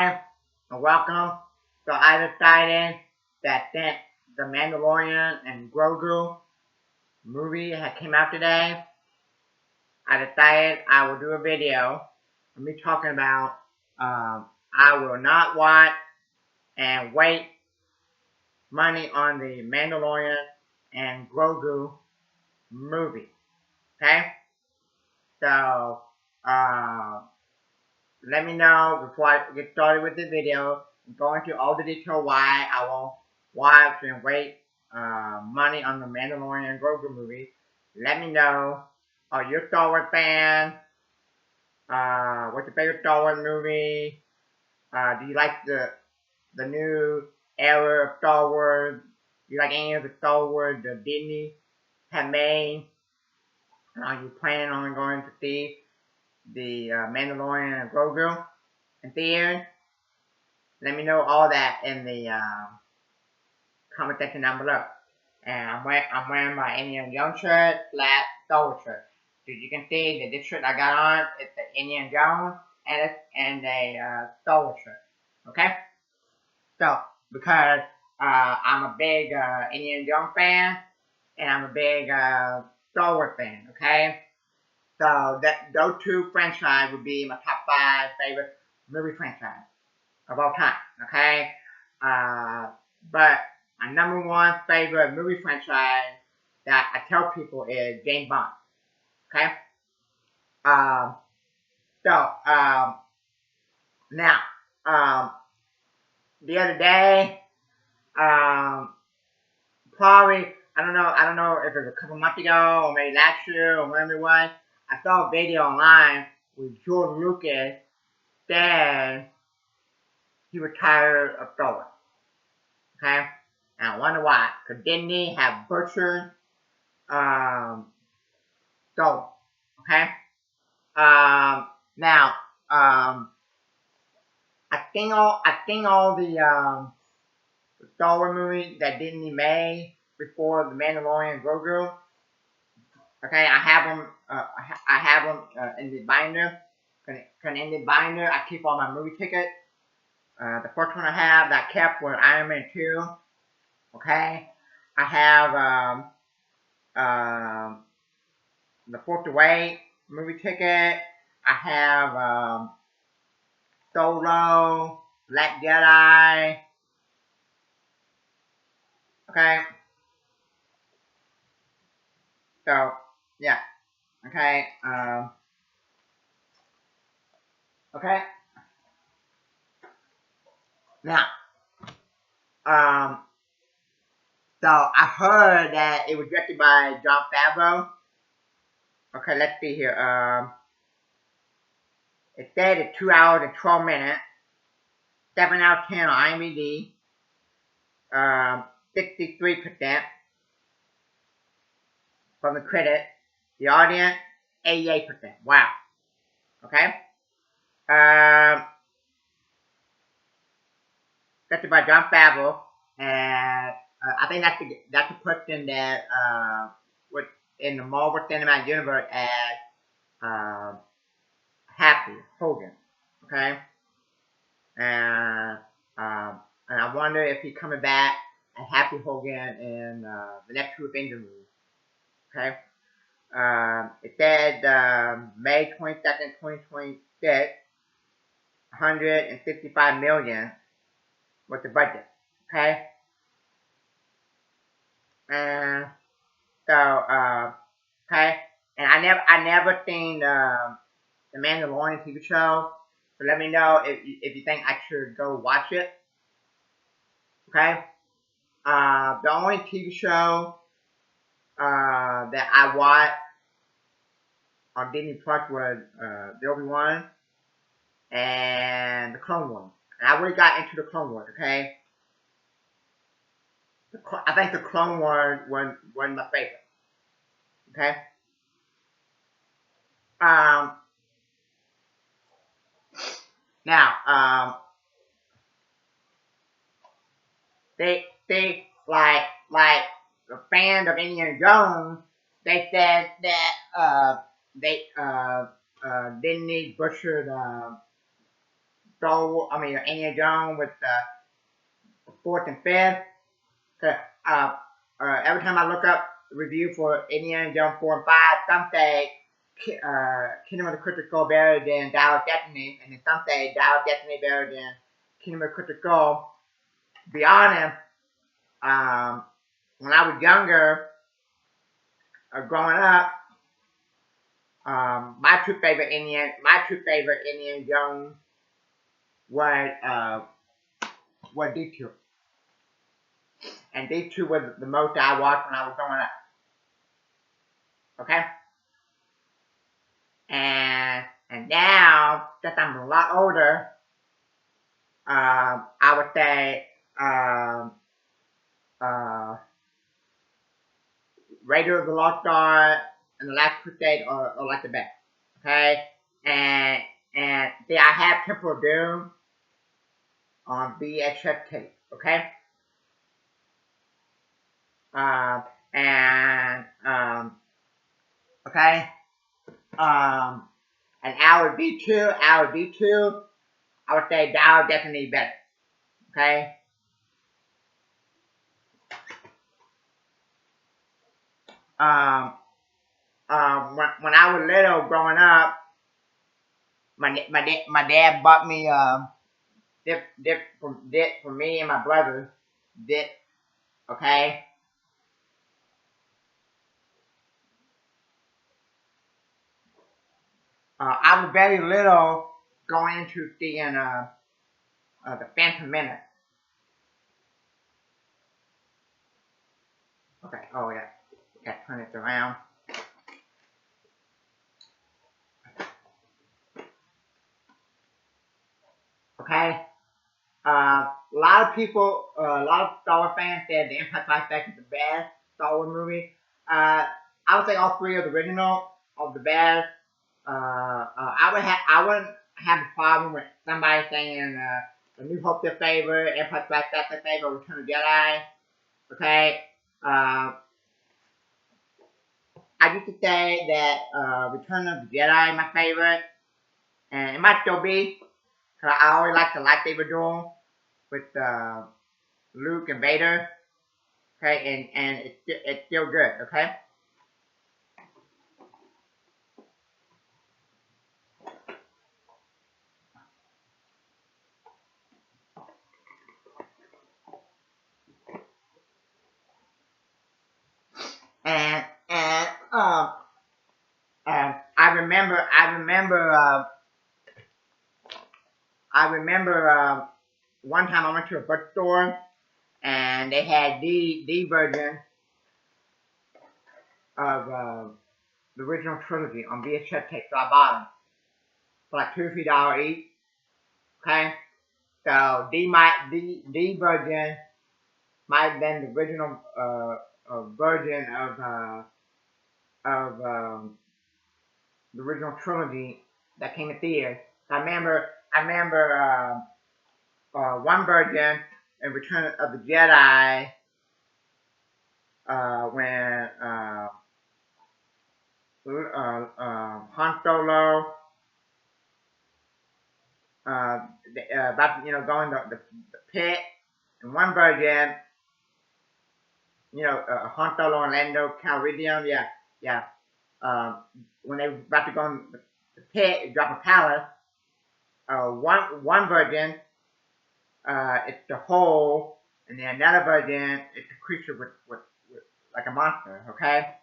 And welcome. So I decided that the Mandalorian and Grogu movie that came out today. I decided I will do a video of me talking about I will not watch and waste money on the Mandalorian and Grogu movie. Okay? So uh, let me know before I get started with the video. I'm going into all the detail why I won't watch and waste money on the Mandalorian and Grogu movie. Let me know. Are you a Star Wars fan? What's your favorite Star Wars movie? Do you like the new era of Star Wars? Do you like any of the Star Wars that Disney have made? Are you planning on going to see the Mandalorian and Grogu in theaters? Let me know all that in the comment section down below. And I'm wearing my Indiana Jones shirt, flat Star Wars shirt. So you can see that this shirt I got on, it's the Indiana Jones and a Star Wars shirt. Okay? So, because I'm a big Indiana Jones fan, and I'm a big Star Wars fan, okay? So, those two franchises would be my top 5 favorite movie franchise of all time, okay? But my number one favorite movie franchise that I tell people is James Bond, okay? Um, so, now, um, the other day, um, probably, I don't know if it was a couple months ago, or maybe last year, or whatever it was, I saw a video online with George Lucas saying he was tired of Star Wars, okay? And I wonder why. Because didn't he have butchered Star Wars, okay? Now, I think all the Star Wars movies that Disney made before the Mandalorian and Grogu, okay, I have them. I have them in the binder. In the binder, I keep all my movie tickets. The first one I have that I kept was Iron Man 2. Okay, I have um, the Fourth Away movie ticket. I have Solo, Black Jedi. Okay, so yeah. Okay, okay. Now, um, so I heard that it was directed by John Favreau. Okay, let's see here. It said it's 2 hours and 12 minutes, 7 out of 10 on IMDb, 63% from the critics. The audience, 88%. Wow. Okay. Um, directed by John Favreau, and I think that's the person that was in the Marvel Cinematic Universe as uh, Happy Hogan. Okay. And um, and I wonder if he's coming back as Happy Hogan in the next two Avengers movies. Okay. It said May 22nd, 2026, 165 million was the budget. Okay. And so okay. And I never seen the Mandalorian TV show. So let me know if you think I should go watch it. Okay. The only TV show that I watched on Disney Plus was the Obi-Wan and the Clone Wars. And I really got into the Clone Wars, okay? I think the Clone Wars was my favorite, okay? Um, Now, they like the fans of Indiana Jones, they said that they didn't need butchered Indiana Jones with the fourth and fifth. 'Cause, every time I look up the review for Indiana Jones 4 and 5, some say Kingdom of the Critical better than Dial of Destiny, and then some say Dial of Destiny better than Kingdom of the Critical. To be honest, when I was younger, growing up, my two favorite Indiana Jones was D2, and D2 was the most I watched when I was growing up. Okay, and now that I'm a lot older, I would say Raiders of the Lost Ark and The Last Crusade are like the best. Okay, and see, I have Temple of Doom on VHS tape. Okay, and okay, and our D2, I would say Dow definitely better. Okay. When I was little, growing up, my dad bought me dip for me and my brother dip. Okay. I was very little going into seeing the Phantom Menace. Okay. Oh yeah. Okay. Turn it around. Okay. A lot of people, a lot of Star Wars fans said The Empire Strikes Back is the best Star Wars movie. I would say all three are the original of the best. I wouldn't have a problem with somebody saying The New Hope their favorite, Empire Strikes Back their favorite, Return of the Jedi. Okay. I used to say that Return of the Jedi is my favorite, and it might still be, cause I always like the lightsaber duel with Luke and Vader. Okay, and it's still good. Okay. And I remember one time I went to a bookstore and they had the version of the original trilogy on VHS tape, so I bought them for like $2 or $3 each. Okay, so the version might have been the original version of the original trilogy that came in theaters. I remember one version in Return of the Jedi when Han Solo about going the pit. In one version, Han Solo and Lando Calrissian, yeah. When they were about to go in the pit, drop a palace. One version, it's the hole, and then another version, it's a creature with like a monster. Okay.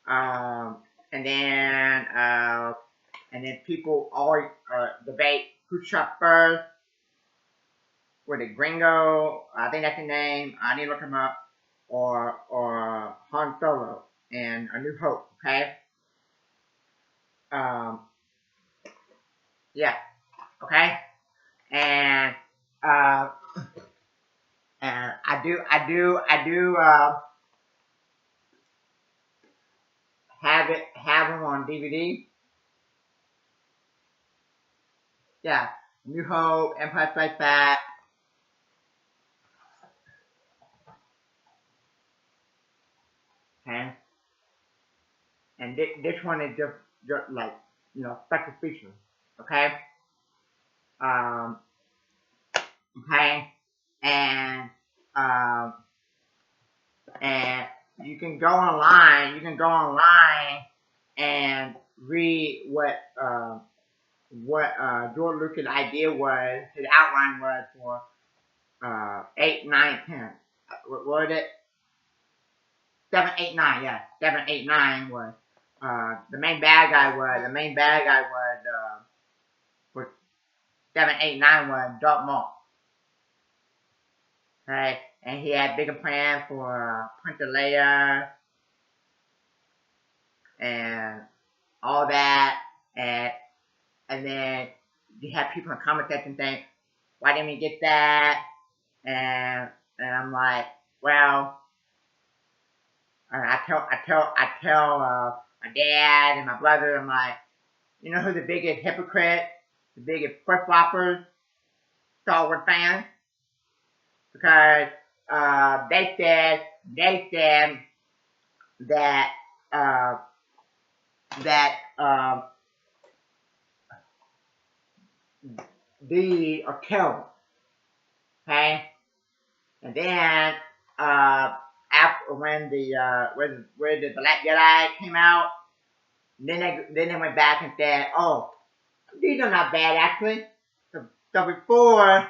And then people always debate who shot first. Was it Gringo? I think that's the name. I need to look him up. Or Han Solo and A New Hope. Okay. Um, yeah. Okay. And uh, and I do have them on DVD. Yeah. New Hope, Empire Strikes Back. Okay. And this one is just like special features. Okay. Okay, and um, and you can go online. You can go online and read what George Lucas' idea was. His outline was for 8, 9, 10. What was it? 7, 8, 9. Yeah, 7, 8, 9 was the main bad guy was for 7, 8, 9 was Darth Maul. Right, and he had bigger plans for Princess Leia and all that, and then you have people in the comment section saying, "Why didn't we get that?" And I'm like, well, I tell my dad and my brother, I'm like, you know who the biggest hypocrite, the biggest flip-floppers, Star Wars fans? Because they said that uh, that these are terrible, okay? And then after when the Black Jedi came out, then they went back and said, oh, these are not bad actually. So before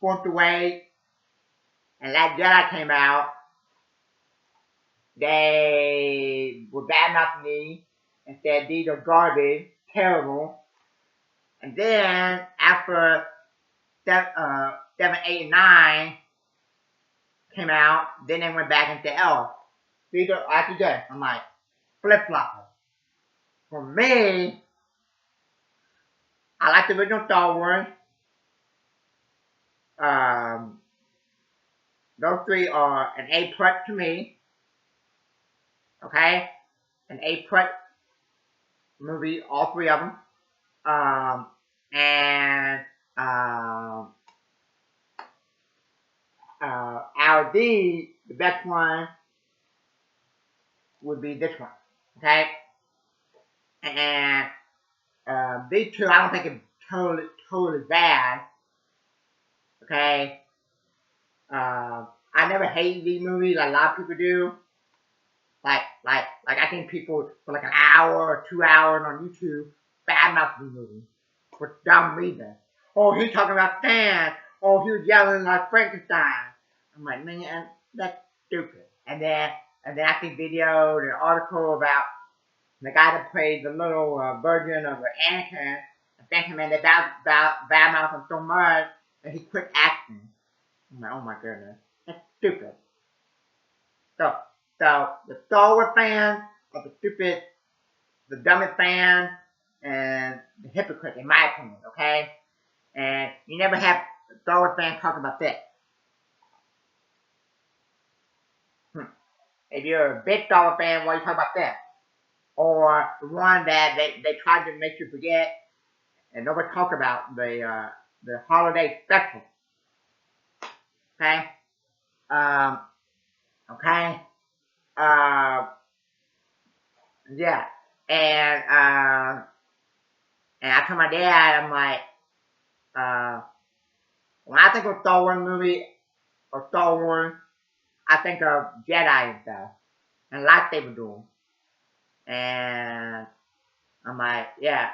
Force Awakens and Black Jedi came out, they were bad enough me and said these are garbage, terrible. And then after 7, 8, and 9 came out, then they went back and said, oh, these are actually good. I'm like, flip-flop. For me, I like the original Star Wars. Those three are an A+ to me. Okay? An A+ movie, all three of them. And out of these, the best one would be this one. Okay? And these two, I don't think it's totally bad. Okay? I never hated these movies like a lot of people do. Like I think people for like an hour or 2 hours on YouTube badmouth the movie for dumb reason. Oh, he's talking about Stan. Oh, he was yelling like Frankenstein. I'm like, man, that's stupid. And then I see video, an article about the guy that played the little version of Anakin. I think him, man, they badmouth him so much that he quit acting. I'm like, oh my goodness, that's stupid. So the Star Wars fans are the stupid, the dumbest fans, and the hypocrites, in my opinion, okay? And you never have a Star Wars fans talk about this. If you're a big Star Wars fan, why you talk about this? Or the one that they tried to make you forget, and nobody talk about the holiday special. Okay? Okay? Yeah. And I told my dad, I'm like, when I think of Star Wars movie or Star Wars, I think of Jedi and stuff and lightsaber duel. And I'm like, yeah,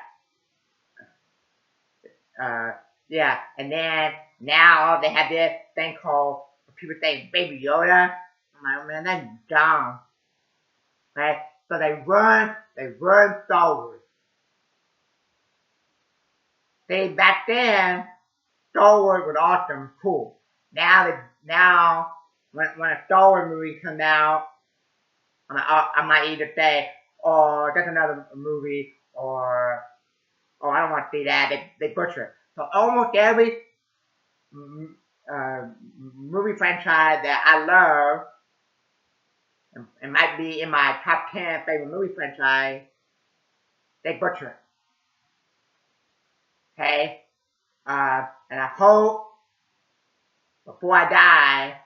yeah. And then now they have this thing called people say Baby Yoda. I'm like, oh man, that's dumb. Okay, so they run Star Wars. See, back then, Star Wars was awesome, cool. Now when a Star Wars movie comes out, I might either say, oh, that's another movie, or oh, I don't want to see that. They butcher it. So almost every movie franchise that I love, it might be in my top 10 favorite movie franchise, they butcher it. Okay? And I hope before I die,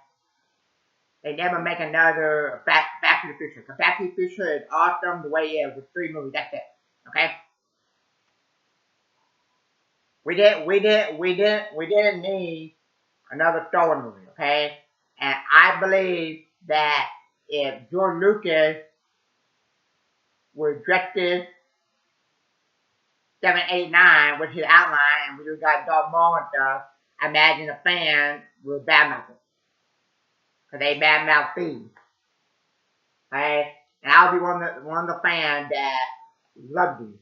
they never make another Back to the Future. Because Back to the Future is awesome the way it is with 3 movies. That's it. Okay? We didn't need another Star Wars movie, okay? And I believe that if George Lucas would directed 7, 8, 9 with his outline, and we just got Darth Maul and stuff, I imagine the fans would badmouth it. Because they badmouth thieves. Okay? And I'll be one of the fans that love these.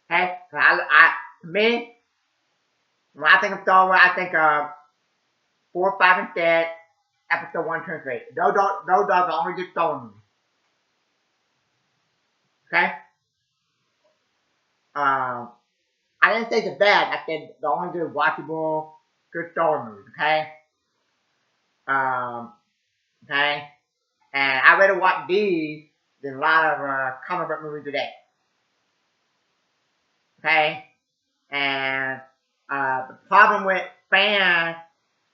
Okay? So to me, when I think of Star Wars, I think of 4, 5, and 6, Episode 1, 2, and 3. Those are the only good Star Wars movies. Okay? I didn't say it's bad. I said the only good watchable, good Star Wars movies. Okay? Okay? And I rather watch these than a lot of comic book movies today. Okay? And the problem with fans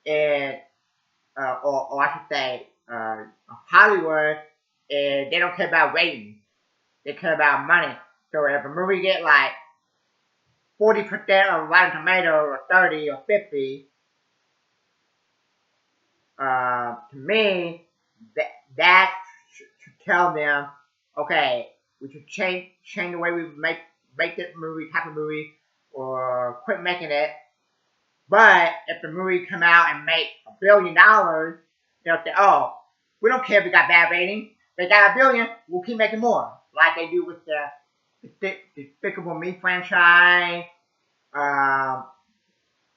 is, or I should say, Hollywood, is they don't care about ratings. They care about money. So if a movie get like 40% of Rotten Tomatoes, or 30 or 50, to me, that should tell them, okay, we should change the way we make this movie, type of movie, or quit making it. But if the movie come out and make $1 billion, they'll say, oh, we don't care if we got bad ratings. They got $1 billion, we'll keep making more. Like they do with the Despicable Me franchise,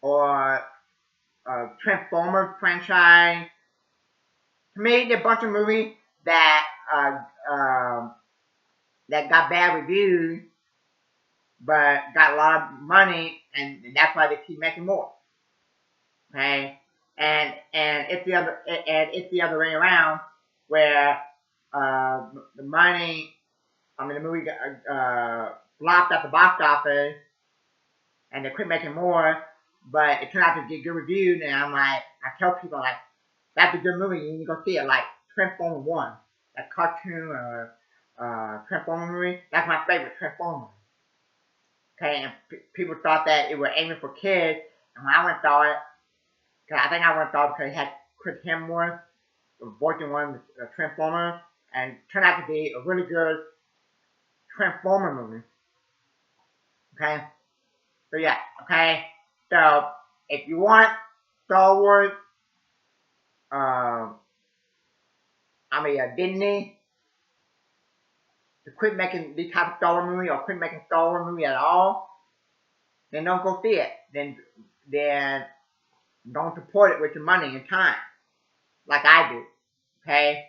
or Transformers franchise. To me, they're a bunch of movies that that got bad reviews, but got a lot of money, and that's why they keep making more. Okay, and it's the other way around, where the money, the movie flopped at the box office, and they quit making more, but it turned out to get good reviews, and I tell people, like, that's a good movie, you need to go see it, like Transformers 1, that cartoon, Transformers movie, that's my favorite Transformers. Okay, and people thought that it was aiming for kids, and when I went and saw it, I think I went and saw it because it had Chris Hemsworth voicing one of the Transformers, and it turned out to be a really good Transformer movie. Okay? So yeah, okay? So, if you want Star Wars, Disney to quit making these type of Star Wars movie, or quit making Star Wars movie at all, then don't go see it. Then don't support it with your money and time, like I do. Okay?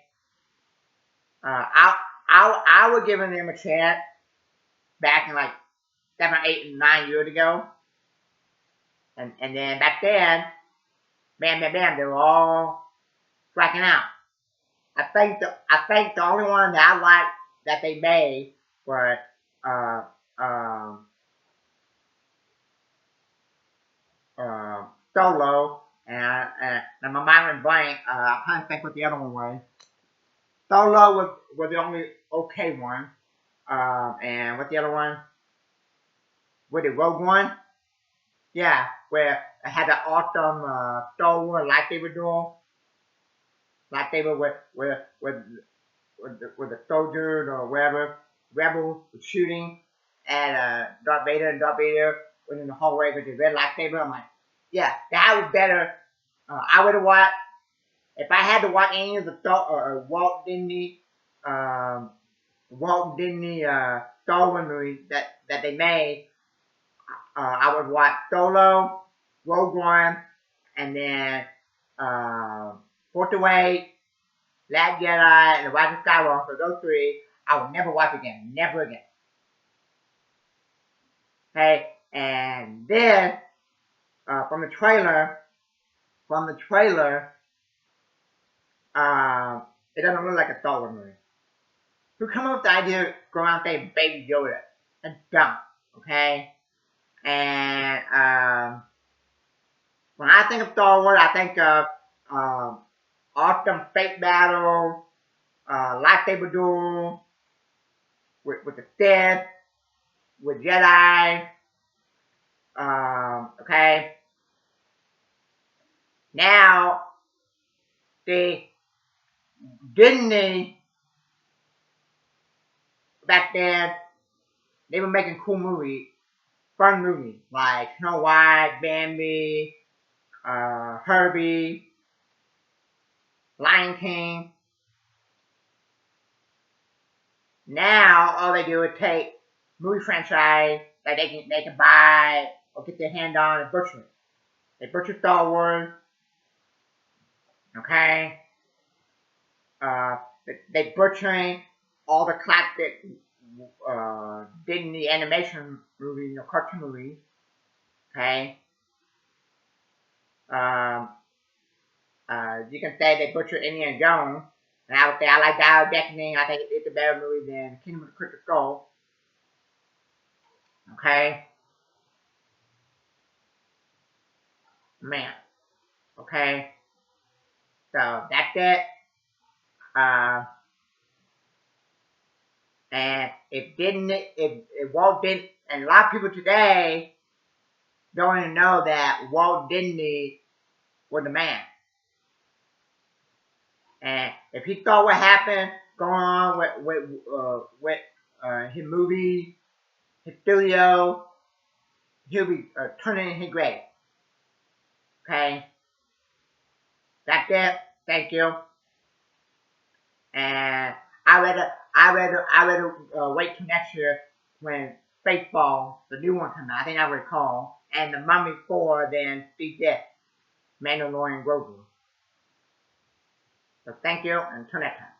I was giving them a chance back in like 7, 8, and 9 years ago, and then back then, bam, they were all striking out. I think the only one that I liked that they made was Solo, and my mind went blank. I'm trying to think what the other one was. Solo was the only okay one. And what the other one? Was it Rogue One? Yeah, where I had that awesome Star Wars lightsaber duel. Lightsaber with the soldiers or whatever, rebels were shooting at Darth Vader, and Darth Vader was in the hallway with his red lightsaber. I'm like, yeah, that was better. I would have watched, if I had to watch any of the Walt Disney Star Wars movies that they made, I would watch Solo, Rogue One, and then Force Awakens, Last Jedi, and The Rise of Skywalker. Those three, I will never watch again. Never again. Okay, and then from the trailer, it doesn't look like a Star Wars movie. Who come up with the idea of going out there and Baby Yoda? That's dumb. Okay, and when I think of Star Wars, I think of awesome fake battle, lightsaber duel with the Sith, with Jedi, Okay? Now, Disney, back then, they were making cool movies, fun movies, like Snow White, Bambi, Herbie, Lion King. Now, all they do is take movie franchise that they can buy or get their hand on and butcher it. They butcher Star Wars, okay? Uh, they butchering all the classic Disney animation movies, cartoon movies, okay? Um, you can say they butchered Indiana Jones, and I would say I like Dial of Destiny. I think it's a better movie than Kingdom of the Crystal Skull, okay? Man, okay? So that's it. Uh, and if Walt didn't, and a lot of people today don't even know that Walt Disney was the man. And if he thought what happened going on with his movie, his studio, he'll be turning in his grave. Okay, that's it. Thank you. And I rather wait till next year when Spaceball, the new one, comes out. I think I recall, and the Mummy 4, then see this Mandalorian and Grogu. So thank you, and until next time.